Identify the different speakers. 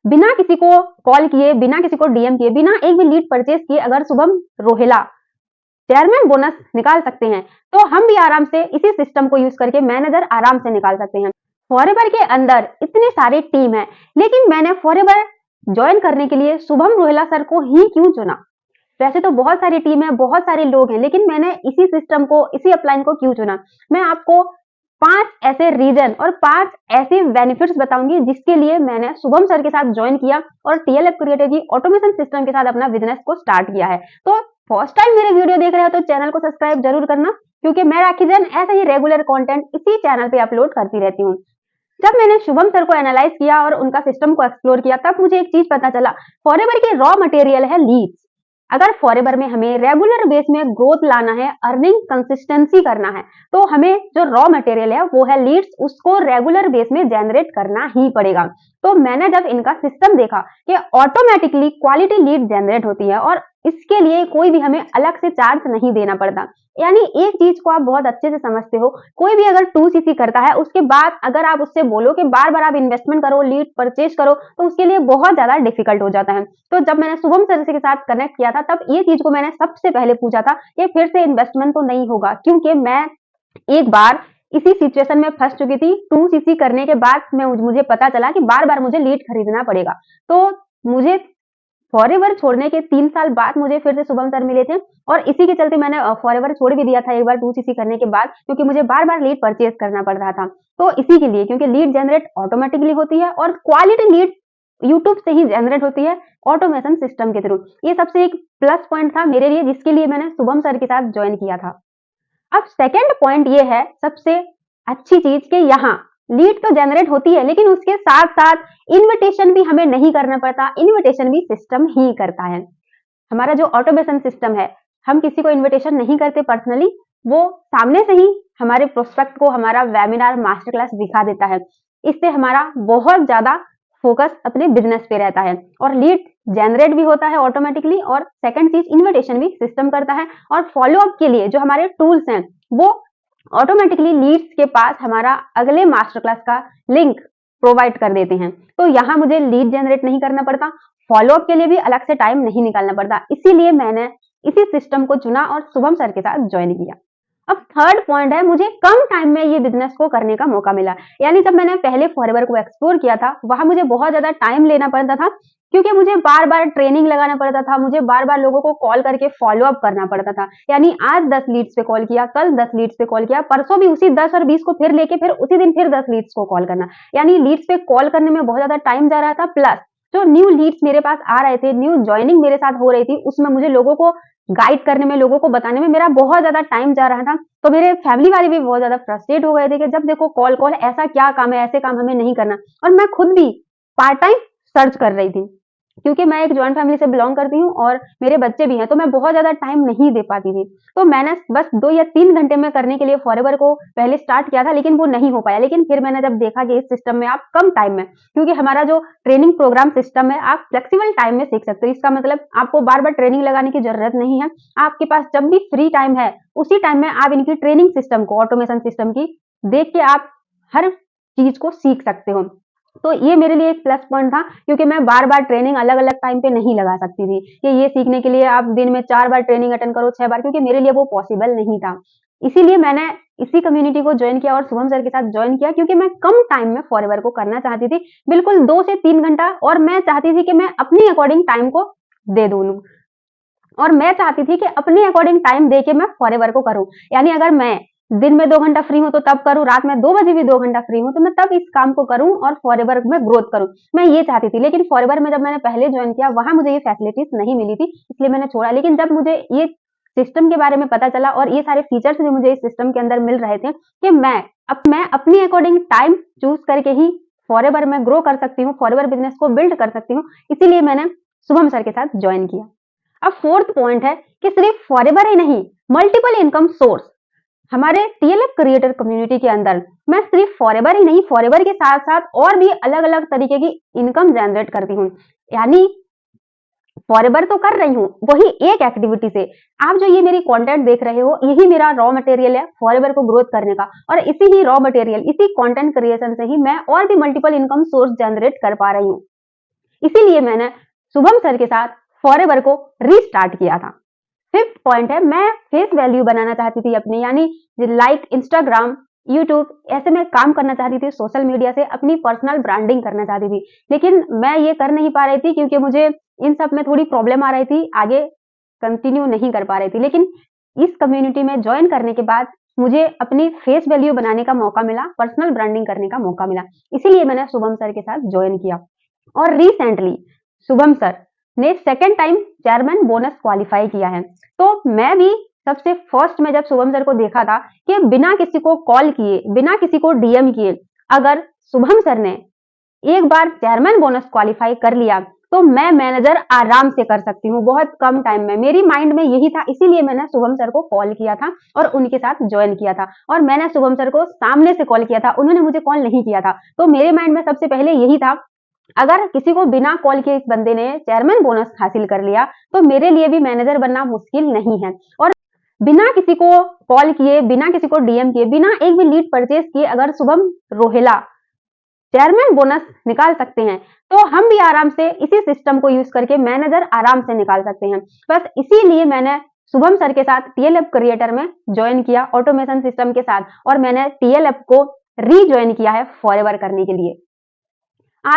Speaker 1: बिना किसी को कॉल किए, बिना किसी को डीएम किए, बिना एक भी लीड परचेज किए अगर शुभम रोहेला चेयरमैन बोनस निकाल सकते हैं, तो हम भी आराम से इसी सिस्टम को यूज करके मैनेजर आराम से निकाल सकते हैं। फॉरएवर के अंदर इतनी सारी टीम है, लेकिन मैंने फॉरएवर ज्वाइन करने के लिए शुभम रोहेला सर को ही क्यों चुना? वैसे तो बहुत सारी टीम है, बहुत सारे लोग हैं, लेकिन मैंने इसी सिस्टम को, इसी अपलाइन को क्यों चुना? मैं आपको 5 ऐसे रीजन और 5 ऐसे बेनिफिट्स बताऊंगी जिसके लिए मैंने शुभम सर के साथ ज्वाइन किया और टीएलएफ क्रिएटर की ऑटोमेशन सिस्टम के साथ अपना बिजनेस को स्टार्ट किया है। तो फर्स्ट टाइम मेरे वीडियो देख रहे हो तो चैनल को सब्सक्राइब जरूर करना, क्योंकि मैं राखी जैन ऐसे ही रेगुलर कंटेंट इसी चैनल पे अपलोड करती रहती हूँ। जब मैंने शुभम सर को एनालाइज किया और उनका सिस्टम को एक्सप्लोर किया, तब मुझे एक चीज पता चला, फॉरएवर के रॉ मटेरियल है लीड्स। अगर फॉरएवर में हमें रेगुलर बेस में ग्रोथ लाना है, अर्निंग कंसिस्टेंसी करना है, तो हमें जो रॉ मटेरियल है वो है लीड्स, उसको रेगुलर बेस में जनरेट करना ही पड़ेगा। तो मैंने जब इनका सिस्टम देखा कि ऑटोमेटिकली क्वालिटी लीड जनरेट होती है और इसके लिए कोई भी हमें अलग से चार्ज नहीं देना पड़ता। यानी एक चीज को आप बहुत अच्छे से समझते हो, कोई भी अगर 2cc करता है, उसके बाद अगर आप उससे बोलो कि बार बार आप इन्वेस्टमेंट करो, लीड परचेज करो, तो उसके लिए बहुत ज्यादा डिफिकल्ट हो जाता है। तो जब मैंने शुभम सर के साथ कनेक्ट किया था, तब ये चीज को मैंने सबसे पहले पूछा था कि फिर से इन्वेस्टमेंट तो नहीं होगा, क्योंकि मैं एक बार इसी सिचुएशन में फंस चुकी थी। 2cc करने के बाद मुझे पता चला कि बार बार मुझे लीड खरीदना पड़ेगा। तो मुझे फॉरएवर छोड़ने के 3 साल बाद मुझे फिर से शुभम सर मिले थे और इसी के चलते मैंने फॉरएवर छोड़ भी दिया था एक बार 2cc करने के बाद, क्योंकि मुझे बार बार लीड परचेज करना पड़ रहा था। तो इसी के लिए, क्योंकि लीड जनरेट ऑटोमेटिकली होती है और क्वालिटी लीड यूट्यूब से ही जनरेट होती है ऑटोमेशन सिस्टम के थ्रू। ये सबसे एक प्लस पॉइंट था मेरे लिए, जिसके लिए मैंने शुभम सर के साथ ज्वाइन किया था। अब सेकेंड पॉइंट ये है सबसे अच्छी चीज कि यहाँ लीड तो जनरेट होती है, लेकिन उसके साथ साथ इनविटेशन भी हमें नहीं करना पड़ता, इनविटेशन भी सिस्टम ही करता है। हमारा जो ऑटोमेशन सिस्टम है, हम किसी को इनविटेशन नहीं करते पर्सनली, वो सामने से ही हमारे प्रोस्पेक्ट को हमारा वेबिनार मास्टर क्लास दिखा देता है। इससे हमारा बहुत ज्यादा फोकस अपने बिजनेस पे रहता है और लीड जनरेट भी होता है ऑटोमेटिकली। और सेकंड चीज, इनविटेशन भी सिस्टम करता है और फॉलोअप के लिए जो हमारे टूल्स हैं वो ऑटोमेटिकली लीड्स के पास हमारा अगले मास्टर क्लास का लिंक प्रोवाइड कर देते हैं। तो यहाँ मुझे लीड जनरेट नहीं करना पड़ता, फॉलोअप के लिए भी अलग से टाइम नहीं निकालना पड़ता। इसीलिए मैंने इसी सिस्टम को चुना और शुभम सर के साथ ज्वाइन किया। अब थर्ड पॉइंट है, मुझे कम टाइम में ये बिजनेस को करने का मौका मिला। यानी जब मैंने पहले फॉरएवर को एक्सप्लोर किया था, वहां मुझे बहुत ज्यादा टाइम लेना पड़ता था, क्योंकि मुझे बार बार ट्रेनिंग लगाना पड़ता था, मुझे बार बार लोगों को कॉल करके फॉलो अप करना पड़ता था। यानी आज 10 लीड्स पे कॉल किया, कल 10 लीड्स पे कॉल किया, परसों भी उसी 10 और 20 को फिर लेके फिर उसी दिन फिर 10 लीड्स को कॉल करना। यानी लीड्स पे कॉल करने में बहुत ज्यादा टाइम जा रहा था, प्लस जो न्यू लीड्स मेरे पास आ रहे थे, न्यू ज्वाइनिंग मेरे साथ हो रही थी, उसमें मुझे लोगों को गाइड करने में, लोगों को बताने में मेरा बहुत ज्यादा टाइम जा रहा था। तो मेरे फैमिली वाले भी बहुत ज्यादा फ्रस्ट्रेट हो गए थे कि जब देखो कॉल कॉल, ऐसा क्या काम है, ऐसे काम हमें नहीं करना। और मैं खुद भी पार्ट टाइम सर्च कर रही थी, क्योंकि मैं एक जॉइंट फैमिली से बिलोंग करती हूँ और मेरे बच्चे भी हैं, तो मैं बहुत ज्यादा टाइम नहीं दे पाती थी। तो मैंने बस 2 या 3 घंटे में करने के लिए फॉरएवर को पहले स्टार्ट किया था, लेकिन वो नहीं हो पाया। लेकिन फिर मैंने जब देखा कि इस सिस्टम में आप कम टाइम में, क्योंकि हमारा जो ट्रेनिंग प्रोग्राम सिस्टम है, आप फ्लेक्सिबल टाइम में सीख सकते हो। इसका मतलब आपको बार बार ट्रेनिंग लगाने की जरूरत नहीं है। आपके पास जब भी फ्री टाइम है, उसी टाइम में आप इनकी ट्रेनिंग सिस्टम को, ऑटोमेशन सिस्टम की देख के आप हर चीज को सीख सकते हो। तो ये मेरे लिए एक प्लस पॉइंट था, क्योंकि मैं बार बार ट्रेनिंग अलग अलग टाइम पे नहीं लगा सकती थी कि ये सीखने के लिए आप दिन में 4 बार ट्रेनिंग अटेंड करो, 6 बार, क्योंकि मेरे लिए वो पॉसिबल नहीं था। इसीलिए मैंने इसी कम्युनिटी को ज्वाइन किया और शुभम सर के साथ ज्वाइन किया, क्योंकि मैं कम टाइम में फॉरएवर को करना चाहती थी, बिल्कुल 2 से 3 घंटा। और मैं चाहती थी कि मैं अपनी अकॉर्डिंग टाइम को दे दूं, और मैं चाहती थी कि अपने अकॉर्डिंग टाइम दे के मैं फॉरएवर को करूं। यानी अगर मैं दिन में 2 घंटा फ्री हूं तो तब करूं, रात में 2 बजे भी 2 घंटा फ्री हूं तो मैं तब इस काम को करूं और फॉरएवर में ग्रोथ करूं। मैं ये चाहती थी। लेकिन फॉरएवर में जब मैंने पहले ज्वाइन किया, वहां मुझे ये फैसिलिटीज नहीं मिली थी, इसलिए मैंने छोड़ा। लेकिन जब मुझे ये सिस्टम के बारे में पता चला और ये सारे फीचर्स भी मुझे इस सिस्टम के अंदर मिल रहे थे कि मैं अपनी अकॉर्डिंग टाइम चूज करके ही फॉरएवर में ग्रो कर सकती हूँ, फॉरएवर बिजनेस को बिल्ड कर सकती हूँ, इसीलिए मैंने शुभम सर के साथ ज्वाइन किया। अब फोर्थ पॉइंट है कि सिर्फ फॉरएवर ही नहीं, मल्टीपल इनकम सोर्स। हमारे टीएलएफ क्रिएटर कम्युनिटी के अंदर मैं सिर्फ फॉरएवर ही नहीं, फॉरएवर के साथ साथ और भी अलग अलग तरीके की इनकम जनरेट करती हूँ। यानी फॉरएवर तो कर रही हूँ, वही एक एक्टिविटी से आप जो ये मेरी कंटेंट देख रहे हो, यही मेरा रॉ मटेरियल है फॉरएवर को ग्रोथ करने का। और इसी ही रॉ मटेरियल, इसी कंटेंट क्रिएशन से ही मैं और भी मल्टीपल इनकम सोर्स जनरेट कर पा रही हूँ। इसीलिए मैंने शुभम सर के साथ फॉरएवर को रीस्टार्ट किया था। 5th पॉइंट है, मैं फेस वैल्यू बनाना चाहती थी अपनी, यानी लाइक इंस्टाग्राम, यूट्यूब ऐसे में काम करना चाहती थी, सोशल मीडिया से अपनी पर्सनल ब्रांडिंग करना चाहती थी, लेकिन मैं ये कर नहीं पा रही थी क्योंकि मुझे इन सब में थोड़ी प्रॉब्लम आ रही थी, आगे कंटिन्यू नहीं कर पा रही थी। लेकिन इस कम्युनिटी में ज्वाइन करने के बाद मुझे अपनी फेस वैल्यू बनाने का मौका मिला, पर्सनल ब्रांडिंग करने का मौका मिला, इसीलिए मैंने शुभम सर के साथ ज्वाइन किया। और रिसेंटली शुभम सर ने second time chairman bonus qualify किया है, तो मैं भी सबसे फर्स्ट में जब शुभम सर को देखा था कि बिना किसी को कॉल किए, बिना किसी को डीएम किए, अगर शुभम सर ने एक बार चेयरमैन बोनस क्वालिफाई कर लिया तो मैं मैनेजर आराम से कर सकती हूँ बहुत कम टाइम में। मेरी माइंड में यही था, इसीलिए मैंने शुभम सर को कॉल किया था और उनके साथ ज्वाइन किया था। और मैंने शुभम सर को सामने से कॉल किया था, उन्होंने मुझे कॉल नहीं किया था। तो मेरे माइंड में सबसे पहले यही था, अगर किसी को बिना कॉल के इस बंदे ने चेयरमैन बोनस हासिल कर लिया तो मेरे लिए भी मैनेजर बनना मुश्किल नहीं है। और बिना किसी को कॉल किए, बिना किसी को डीएम किए, बिना एक भी लीड परचेज किए अगर शुभम रोहेला चेयरमैन बोनस निकाल सकते हैं, तो हम भी आराम से इसी सिस्टम को यूज करके मैनेजर आराम से निकाल सकते हैं। बस इसीलिए मैंने शुभम सर के साथ टीएलएफ क्रिएटर में ज्वाइन किया ऑटोमेशन सिस्टम के साथ, और मैंने टीएलएफ को रीज्वाइन किया है फॉरएवर करने के लिए।